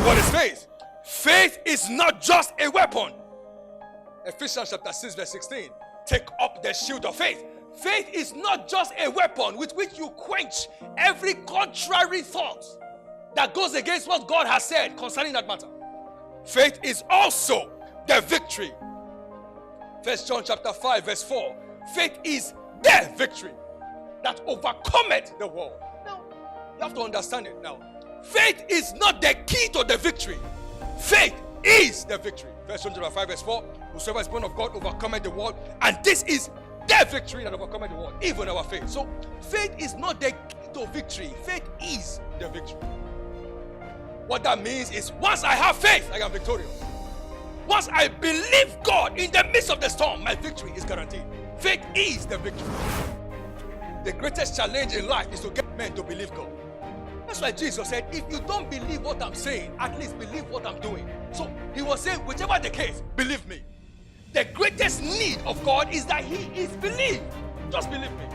What is faith? Faith is not just a weapon. Ephesians chapter 6 verse 16. Take up the shield of faith. Faith is not just a weapon with which you quench every contrary thought that goes against what God has said concerning that matter. Faith is also the victory. 1 John chapter 5 verse 4. Faith is the victory that overcometh the world. Now, you have to understand it now. Faith is not the key to the victory. Faith is the victory. 1 John chapter 5 verse 4. Whosoever is born of God overcometh the world. And this is the victory that overcometh the world, even our faith. So, faith is not the key to victory. Faith is the victory. What that means is once I have faith, I am victorious. Once I believe God in the midst of the storm, my victory is guaranteed. Faith is the victory. The greatest challenge in life is to get men to believe God. That's why Jesus said, if you don't believe what I'm saying, at least believe what I'm doing. So he was saying, whichever the case, believe me. The greatest need of God is that he is believed. Just believe me.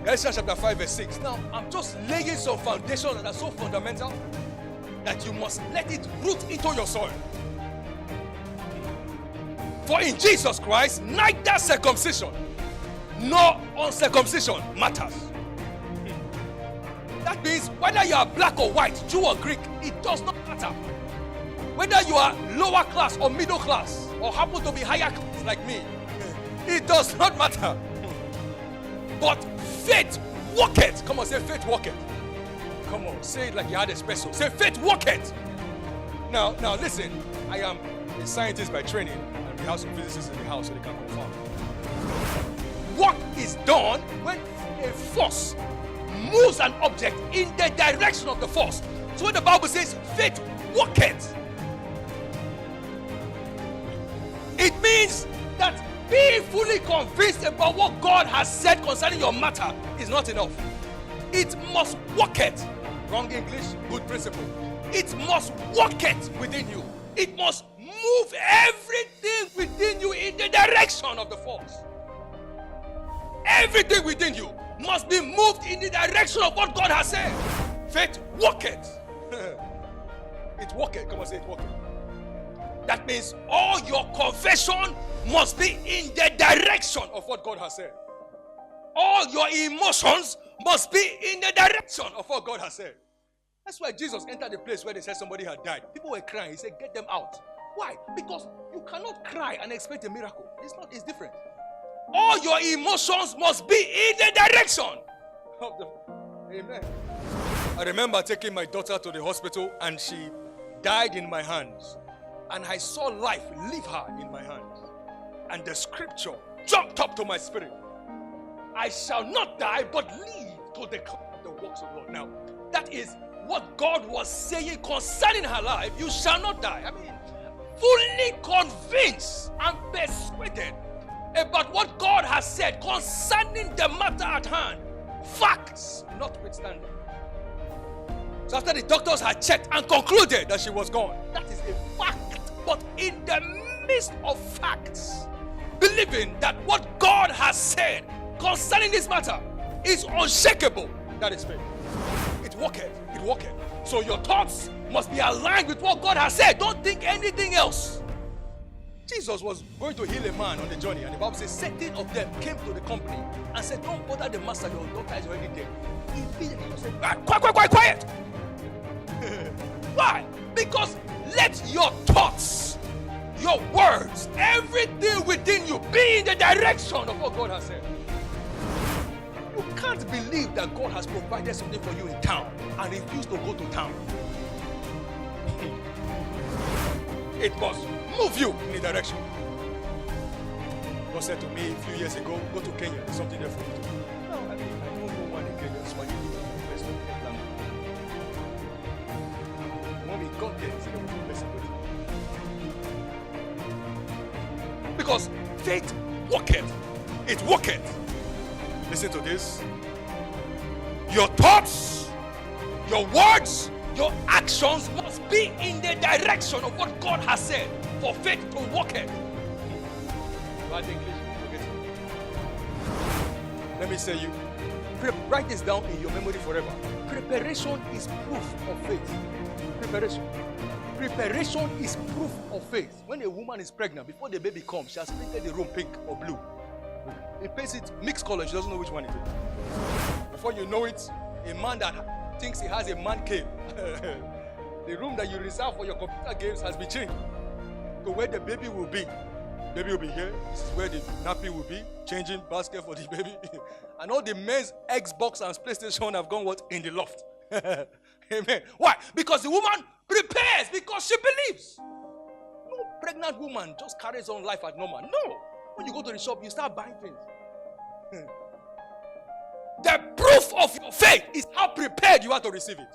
Galatians chapter 5 verse 6. Now, I'm just laying some foundations that are so fundamental that you must let it root into your soul. For in Jesus Christ, neither circumcision nor uncircumcision matters. That means whether you are black or white, Jew or Greek, it does not matter. Whether you are lower class or middle class, or happen to be higher class like me, it does not matter. But faith worketh. Come on, say faith worketh. Come on, say it like you had espresso. Say faith worketh. Now listen, I am a scientist by training, and we have some physicists in the house so they can confirm. What is done when a force moves an object in the direction of the force? So when the Bible says faith worketh, it means that being fully convinced about what God has said concerning your matter is not enough. It must worketh. Wrong English, good principle. It must worketh within you. It must move everything within you in the direction of the force. Everything within you must be moved in the direction of what God has said. Faith worketh. It worketh. Come on, say it worketh. That means all your confession must be in the direction of what God has said. All your emotions must be in the direction of what God has said. That's why Jesus entered the place where they said somebody had died. People were crying. He said, get them out. Why? Because you cannot cry and expect a miracle. It's different. All your emotions must be in the direction of the... Amen. I remember taking my daughter to the hospital and she died in my hands. And I saw life leave her in my hands. And the scripture jumped up to my spirit. I shall not die, but live to declare the works of the Lord. Now, that is what God was saying concerning her life. You shall not die. I mean, fully convinced and persuaded about what God has said concerning the matter at hand. Facts notwithstanding. So after the doctors had checked and concluded that she was gone, that is a fact. But in the midst of facts, believing that what God has said concerning this matter is unshakable, that is faith. It worketh. It worketh. So your thoughts must be aligned with what God has said. Don't think anything else. Jesus was going to heal a man on the journey, and the Bible says certain of them came to the company and said, don't bother the master, your daughter is already dead. Immediately he said, quiet. Why? Because let your thoughts, your words, everything within you be in the direction of what God has said. You can't believe that God has provided something for you in town and refuse to go to town. It must move you in the direction. God said to me a few years ago, go to Kenya. There's something there for you to do. No, I don't know one in Kenya. So I need to invest in Kenya. When we got there, he said, I will bless it. Because faith worketh. It worketh. Listen to this. Your thoughts, your words, your actions must be in the direction of what God has said for faith to work it. Bad English, forget it. Let me say you, write this down in your memory forever. Preparation is proof of faith. Preparation. Preparation is proof of faith. When a woman is pregnant, before the baby comes, she has painted the room pink or blue. It paints it mixed color, she doesn't know which one it is. Before you know it, a man that thinks he has a man cave, the room that you reserve for your computer games has been changed to where the baby will be. Baby will be here. This is where the nappy will be. Changing basket for the baby. And all the men's Xbox and PlayStation have gone what? In the loft. Amen. Why? Because the woman prepares, because she believes. No pregnant woman just carries on life as normal. No. When you go to the shop, you start buying things. The proof of your faith is how prepared you are to receive it.